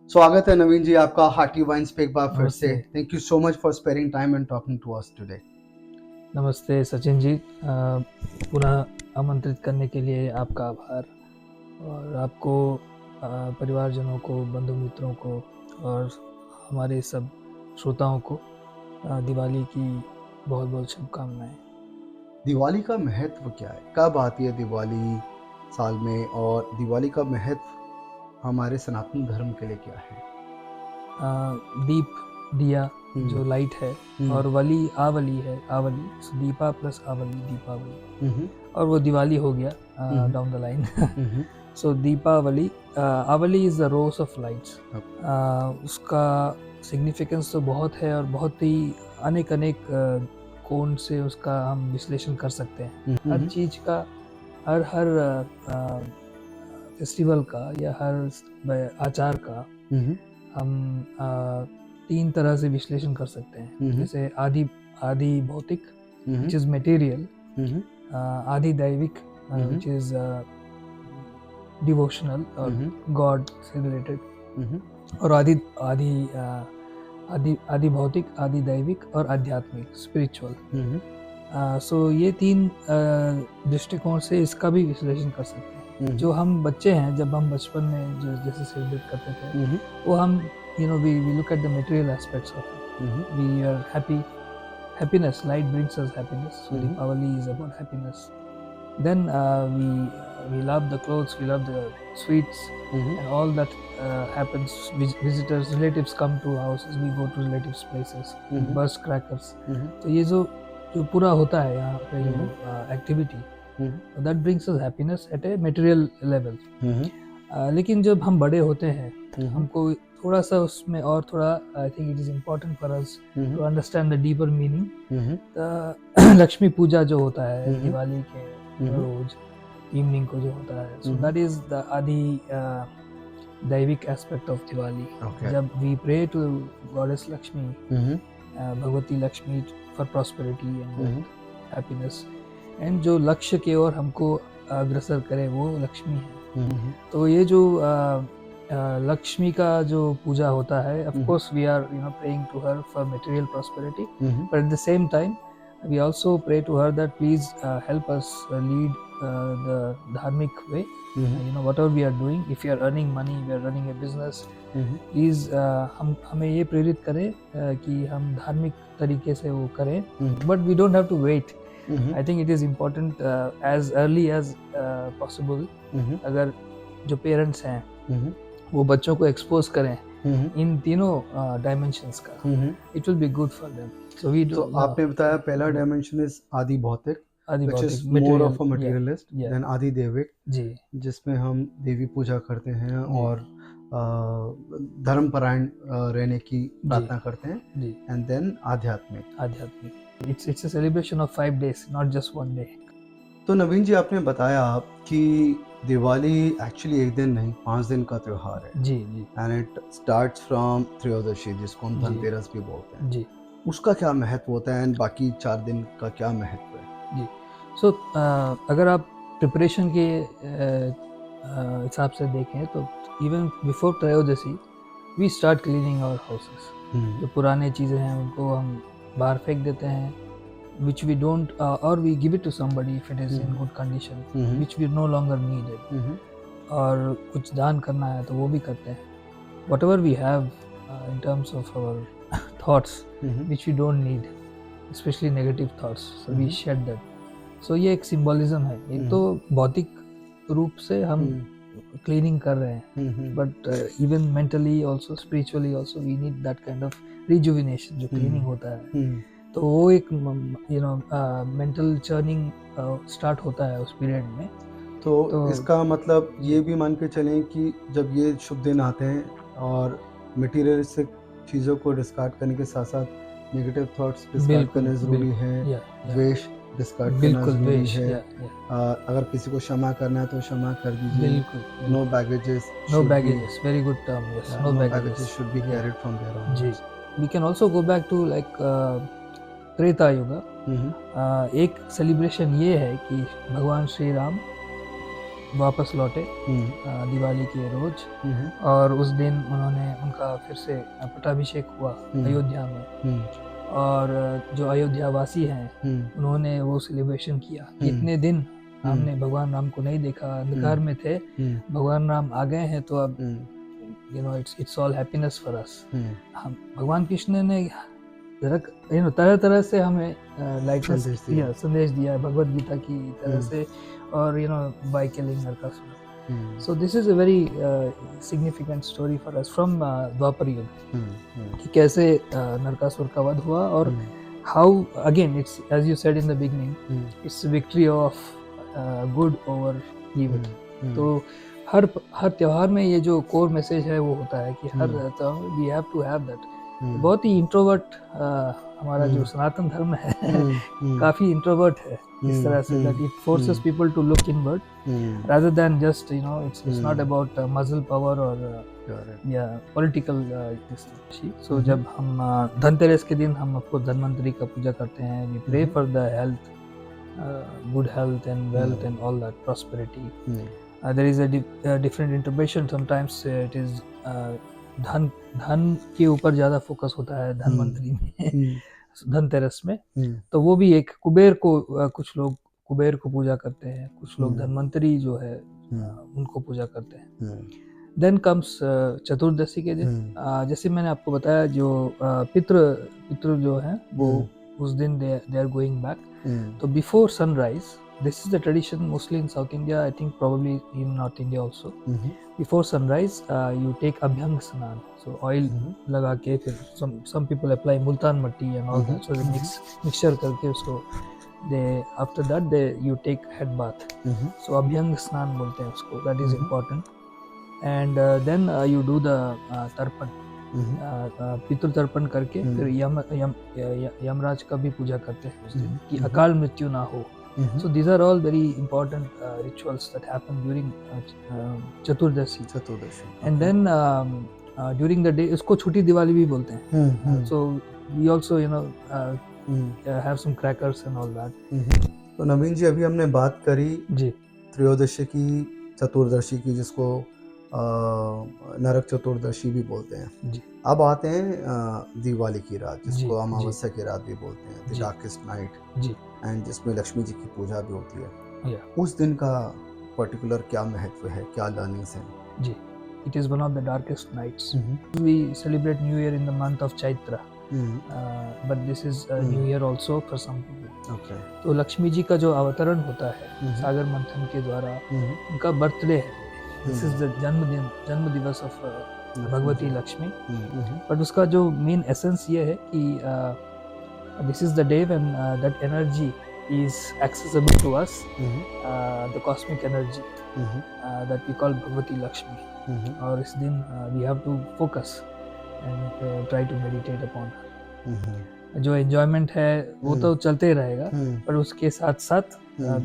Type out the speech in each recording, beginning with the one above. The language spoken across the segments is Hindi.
स्वागत है नवीन जी आपका हार्टी वाइन्स पे एक बार फिर से। नमस्ते। Thank you so much for sparing time and talking to us today. नमस्ते सचिन जी, पुनः आमंत्रित करने के लिए आपका आभार और आपको, परिवारजनों को, बंधु मित्रों को और हमारे सब श्रोताओं को दिवाली की बहुत बहुत शुभकामनाएं। दिवाली का महत्व क्या है? कब आती है दिवाली साल में, और दिवाली का महत्व हमारे सनातन धर्म के लिए क्या है? दीप, दिया जो लाइट है, और वली आवली है, आवली, so दीपा प्लस आवली, दीपावली, और वो दिवाली हो गया down the line. So Deepavali, आवली is the rows of lights. उसका सिग्निफिकेंस तो बहुत है और बहुत ही अनेक अनेक कोण से उसका हम विश्लेषण कर सकते हैं। हर चीज का, हर हर फेस्टिवल का या हर आचार का हम 3 तरह से विश्लेषण कर सकते हैं। जैसे आदि भौतिक, विच इज मटेरियल, आदि दैविक, विच इज डिवोशनल और गॉड से रिलेटेड, और आदि आदि आदि आदि भौतिक, आदि दैविक और आध्यात्मिक, स्पिरिचुअल। सो ये 3 दृष्टिकोण से इसका भी विश्लेषण कर सकते हैं। जो हम बच्चे हैं, जब हम बचपन में जो जैसे सेलिब्रेट करते थे, वो हम we look at the material aspects of it. We are happiness, light brings us happiness, so Deepavali is about happiness. Then we love the clothes, we love the sweets, and all that happens. Visitors, relatives come to houses, we go to relatives places, burst crackers. तो ये जो पूरा होता है यहाँ पे जो activity, that brings us happiness at a material level. लेकिन जब हम बड़े होते हैं, हमको थोड़ा सा उसमें और थोड़ा, I think it is important for us to understand the deeper meaning. Lakshmi puja जो होता है दिवाली के रोज इवनिंग को जो होता है, सो दैट इज द आदि दैविक एस्पेक्ट ऑफ दिवाली। जब we pray to goddess Lakshmi, Bhagwati Lakshmi, for prosperity and happiness, and जो लक्ष्य की ओर हमको अग्रसर करे वो लक्ष्मी है। तो ये जो लक्ष्मी का जो पूजा होता है, of course we are praying to her for material prosperity, but at the same time we also pray to her that please help us lead the dharmic way. Whatever we are doing, if we are earning money, we are running a business, please हमें ये प्रेरित करें कि हम धार्मिक तरीके से वो करें, but we don't have to wait. I think it is important as early as possible. अगर जो पेरेंट्स हैं वो बच्चों को एक्सपोज करें इन तीनों डायमेंशंस का, it will be good for them. तो आपने बताया पहला डायमेंशन इज आदि भौतिक, which is more of a materialist, then आदि दैविक, जिसमें हम देवी पूजा करते हैं और धर्मपरायण रहने की प्रार्थना करते हैं, एंड देन आध्यात्मिक। It's a celebration of 5 days, not just 1 day। तो नवीन जी, आपने बताया कि दिवाली एक्चुअली एक दिन नहीं 5 दिन का त्योहार है। जी। एंड इट स्टार्ट्स फ्रॉम त्रयोदशी, जिसको हम धनतेरस भी बोलते हैं। जी। उसका क्या महत्व होता है, एंड बाकी 4 दिन का क्या महत्व है? जी। सो अगर आप प्रिपरेशन के हिसाब से देखें तो even before Trayodashi we start cleaning our houses. जो पुराने चीज़ें हैं उनको हम बाहर फेंक देते हैं, which we don't, or we give it to somebody if it is in good condition, which we no longer need it. और कुछ दान करना है तो वो भी करते हैं। whatever we have in terms of our thoughts which we don't need, especially negative thoughts, so we shed that. so ये एक सिंबलिज्म है। एक तो भौतिक रूप से हम क्लीनिंग कर रहे हैं, but even mentally also, spiritually also we need that kind of rejuvenation जो क्लीनिंग होता है। तो वो एक मेंटल चर्निंग स्टार्ट होता है उस पीरियड में। तो इसका मतलब ये भी मान के चलें कि जब ये शुभ दिन आते हैं और मटीरियलिस्टिक चीज़ों को डिस्कार्ड करने के साथ साथ नेगेटिव थॉट्स डिस्कार्ड करना ज़रूरी है, द्वेष डिस्कार्ड करना ज़रूरी है। अगर किसी को क्षमा करना है तो क्षमा कर दीजिए। No baggages, very good term, yes, no baggages should be carried from there on. जी। We can also go back to like Treta Yuga. एक सेलिब्रेशन ये है कि भगवान श्री राम वापस लौटे दिवाली के रोज, और उस दिन उन्होंने उनका फिर से पट्टाभिषेक हुआ अयोध्या में, और जो अयोध्या वासी हैं उन्होंने वो सेलिब्रेशन किया। इतने दिन हमने भगवान राम को नहीं देखा, अंधकार में थे, भगवान राम आ गए हैं, तो अब it's all happiness for us. हम भगवान कृष्ण ने तरह तरह से हमें संदेश दिया भगवत गीता की तरह से, और by killing Narakasura. So this is a very significant story for us from द्वापर युग, कि कैसे नरकासुर का वध हुआ, और how again it's as you said in the beginning, it's victory of good over evil। तो हर त्योहार में ये जो कोर मैसेज है वो होता है कि हर त्योहार we have to have that। बहुत ही इंट्रोवर्ट हमारा जो सनातन धर्म है काफी इंट्रोवर्ट है इस तरह से, that it forces people to look inward rather than just it's not about muscle power or political so जब हम धनतेरस के दिन हम आपको धन्वंतरी का पूजा करते हैं, we pray for the health, good health and wealth and all that prosperity। there is a different interpretation, sometimes it is धन के ऊपर ज्यादा फोकस होता है धन्वंतरी में धनतेरस में, तो वो भी एक कुबेर को, कुछ लोग कुबेर को पूजा करते हैं, कुछ लोग धन्वंतरी जो है उनको पूजा करते हैं। देन कम्स चतुर्दशी के दिन, जैसे मैंने आपको बताया जो पितृ जो है वो उस दिन दे आर गोइंग बैक, तो before sunrise, this is the tradition mostly in South India, I think probably in North India also। Before sunrise you take abhyang snan, so oil लगा के फिर some people apply multan matti and all that, so they mixture करके उसको they after that you take head bath, so abhyang snan बोलते हैं उसको, that is important। and then you do the tarpan, पितृ तर्पण करके फिर यमराज का भी पूजा करते हैं उस दिन कि अकाल मृत्यु ना हो। So these are all very important rituals that happen during Chaturdashi। And then during the day, इसको छोटी दिवाली भी बोलते हैं। So we also have some crackers and all that। तो नवीन जी अभी हमने बात करी जी त्रयोदशी की, चतुर्दशी की, जिसको नरक चतुर्दशी भी बोलते हैं जी। अब आते हैं दिवाली की रात, जिसको अमावस्या की रात भी बोलते हैं, द डार्केस्ट नाइट जी, एंड जिसमें लक्ष्मी जी की पूजा भी होती है। उस दिन का पर्टिकुलर क्या महत्व है, क्या लर्निंग्स हैं जी? It is one of the darkest nights. We celebrate new year in the month of Chaitra, but this is new year also for some people. तो लक्ष्मी जी का जो अवतरण होता है सागर मंथन के द्वारा, उनका बर्थडे है, दिस इज द जन्म दिवस ऑफ भगवती लक्ष्मी। बट उसका जो मेन एसेंस ये है कि this is the day when that energy is accessible to us, the cosmic energy that we call Bhagavati Lakshmi। और इस दिन we have to focus and try to meditate upon her। जो enjoyment है वो तो चलते रहेगा, पर उसके साथ साथ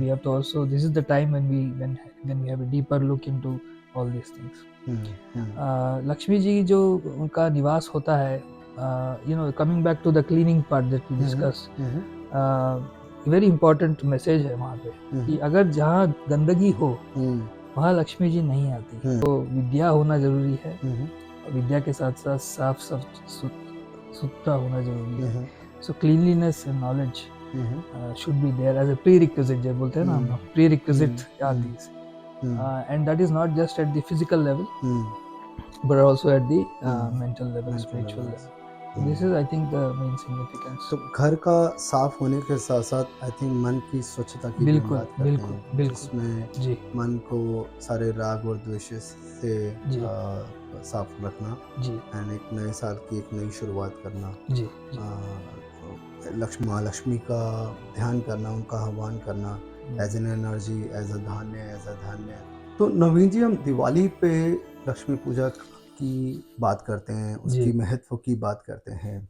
we have to also, this is the time when we have a deeper look into all these things। Lakshmi ji जो उनका निवास होता है, coming back to the cleaning part that we discussed, very important message है वहाँ पे कि अगर जहाँ गंदगी हो वहाँ लक्ष्मी जी नहीं आती। तो विद्या होना जरूरी है, विद्या के साथ साथ साफ सुथरा होना जरूरी है। So cleanliness and knowledge should be there as a prerequisite, जब बोलते हैं ना हम, prerequisite are these, and that is not just at the physical level but also at the mental level, spiritual level। So this is I think the main significance। तो घर का साफ होने के साथ साथ आई थिंक मन की स्वच्छता की भी बात करते हैं, जिसमें जी मन को सारे राग और द्वेष से साफ रखना जी, एंड एक नए साल की एक नई शुरुआत करना जी, लक्ष्मी का ध्यान करना, उनका आह्वान करना as an energy, as a dhanya. तो नवीन जी, हम दिवाली पे लक्ष्मी पूजा की बात करते हैं, उसकी महत्व की बात करते हैं।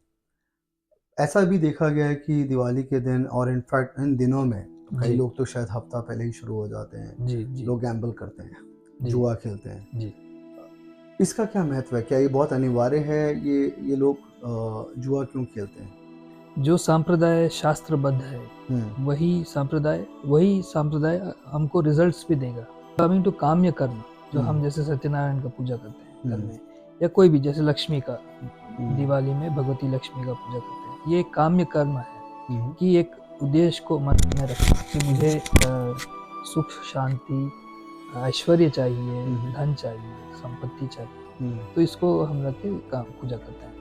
ऐसा भी देखा गया है कि दिवाली के दिन, और इनफैक्ट इन दिनों में कई लोग तो शायद हफ्ता पहले ही शुरू हो जाते हैं जी, लोग गैम्बल करते हैं, जुआ खेलते हैं जी। इसका क्या महत्व है? क्या ये बहुत अनिवार्य है? ये लोग जुआ क्यों खेलते हैं? जो संप्रदाय शास्त्रबद्ध है वही संप्रदाय हमको रिजल्ट्स भी देगा। कमिंग टू काम्य कर्म, जो हम हम्म, जैसे सत्यनारायण का पूजा करते हैं घर हम्म, में, या कोई भी जैसे लक्ष्मी का, हम्म, दिवाली में भगवती लक्ष्मी का पूजा करते हैं, ये एक काम्य कर्म है हम्म, कि एक उद्देश्य को मन में रखना कि मुझे सुख, शांति, ऐश्वर्य चाहिए, हम्म, धन चाहिए, संपत्ति चाहिए, हम्म, तो इसको हम रख के काम पूजा करते हैं।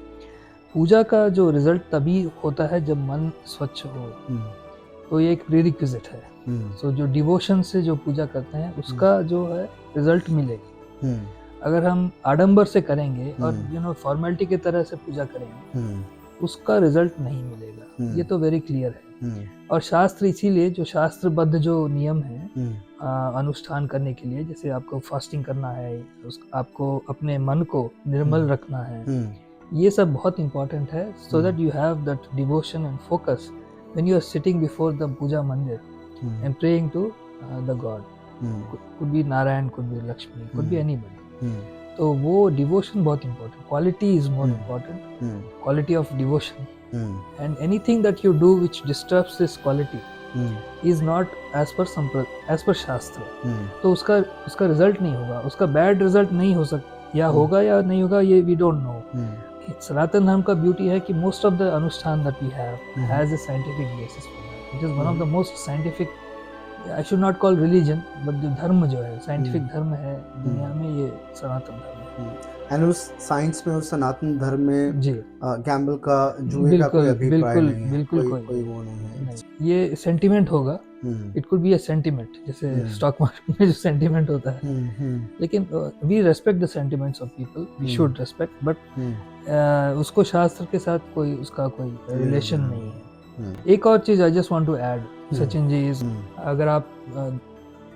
पूजा का जो रिजल्ट तभी होता है जब मन स्वच्छ हो, हम्म, तो ये एक प्रीरिक्विजिट है। हम्म, सो जो डिवोशन से जो पूजा करते हैं उसका जो है रिजल्ट मिलेगा। हम्म, अगर हम आडंबर से करेंगे और हम्म, फॉर्मेलिटी की तरह से पूजा करेंगे, हम्म, उसका रिजल्ट नहीं मिलेगा, ये तो वेरी क्लियर है। हम्म, और शास्त्र इसीलिए जो शास्त्रबद्ध जो नियम है हम्म, अनुष्ठान करने के लिए, जैसे आपको फास्टिंग करना है, आपको अपने मन को निर्मल रखना है, हम्म, ये सब बहुत इंपॉर्टेंट है, so that you have that devotion and focus when you are sitting before the puja mandir hmm, and praying to the god, hmm, could be Narayan, could be Lakshmi, could be anybody. Hmm, तो वो डिवोशन बहुत important, quality is more hmm, important, hmm, quality of devotion, hmm, and anything that you do which disturbs this quality hmm, is not as per as per शास्त्र, हम्म, तो उसका उसका रिजल्ट नहीं होगा, उसका बैड रिजल्ट नहीं हो सकता, या होगा या नहीं होगा, ये we don't know. Hmm, Sanatan Dharma का ब्यूटी है कि most of the anushthan that we have hmm, has a scientific basis for that, it is one of the hmm, most scientific, I should not call religion, but जो धर्म जो है साइंटिफिक धर्म है दुनिया में, ये सनातन धर्म एंड उस साइंस में, उस सनातन धर्म में है जी। गैम्बल का, जुए का कोई बिल्कुल अभिप्राय बिल्कुल नहीं है, बिल्कुल, कोई कोई कोई नहीं, वो नहीं है। नहीं ये सेंटिमेंट होगा, hmm, it could be a sentiment, जैसे हम्म, स्टॉक मार्केट में जो सेंटिमेंट होता है, हम्म, हम्म, लेकिन we respect the sentiments of people, we should respect, but hmm, उसको शास्त्र के साथ कोई उसका कोई रिलेशन हम्म, नहीं है। हम्म, एक और चीज I just want to add, Sachin ji, is hmm, अगर आप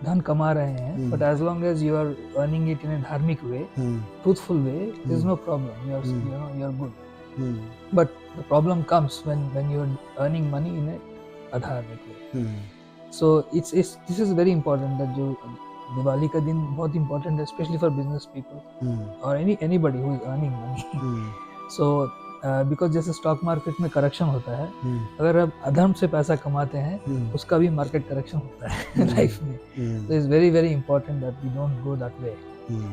धन कमा रहे हैं, but hmm, as long as you are earning it in a dharmik way, hmm, truthful way, there is no problem, you are good. Hmm, But the problem comes when you're earning money in a adharmic way. Hmm, So it's this is very important that जो दिवाली का दिन बहुत important है, especially for business people hmm, or anybody who is earning money. Hmm, So because जैसे स्टॉक मार्केट में करेक्शन होता है, हम्म, अगर आप अधर्म से पैसा कमाते हैं, हम्म, उसका भी मार्केट करेक्शन होता है लाइफ में। हम्म, So it's very very important that we don't go that way. हम्म,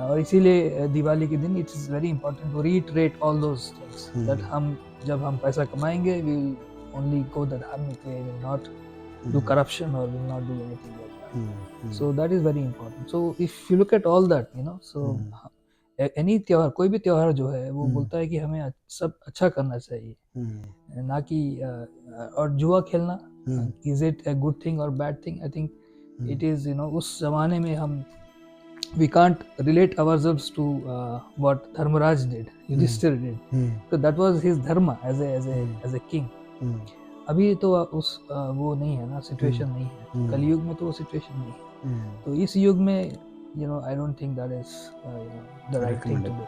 और इसीलिए दिवाली के दिन it's very important to reiterate all those things that हम जब हम पैसा कमाएंगे, we will only go the dharmik way, will not do corruption or will not do anything like that. So that is very important. So if you look at all that, so any त्योहार, कोई भी त्योहार जो है वो बोलता है कि हमें सब अच्छा करना चाहिए, ना कि और जुआ खेलना, is it a good thing or bad thing? I think it is, उस जमाने में हम we can't relate ourselves to what Dharmaraj did, Yudhishthir did, so that was his dharma as a king. अभी तो उस वो नहीं है ना, सिचुएशन नहीं है, कलयुग में तो वो सिचुएशन नहीं है, तो इस युग में I don't think that is the right thing to do.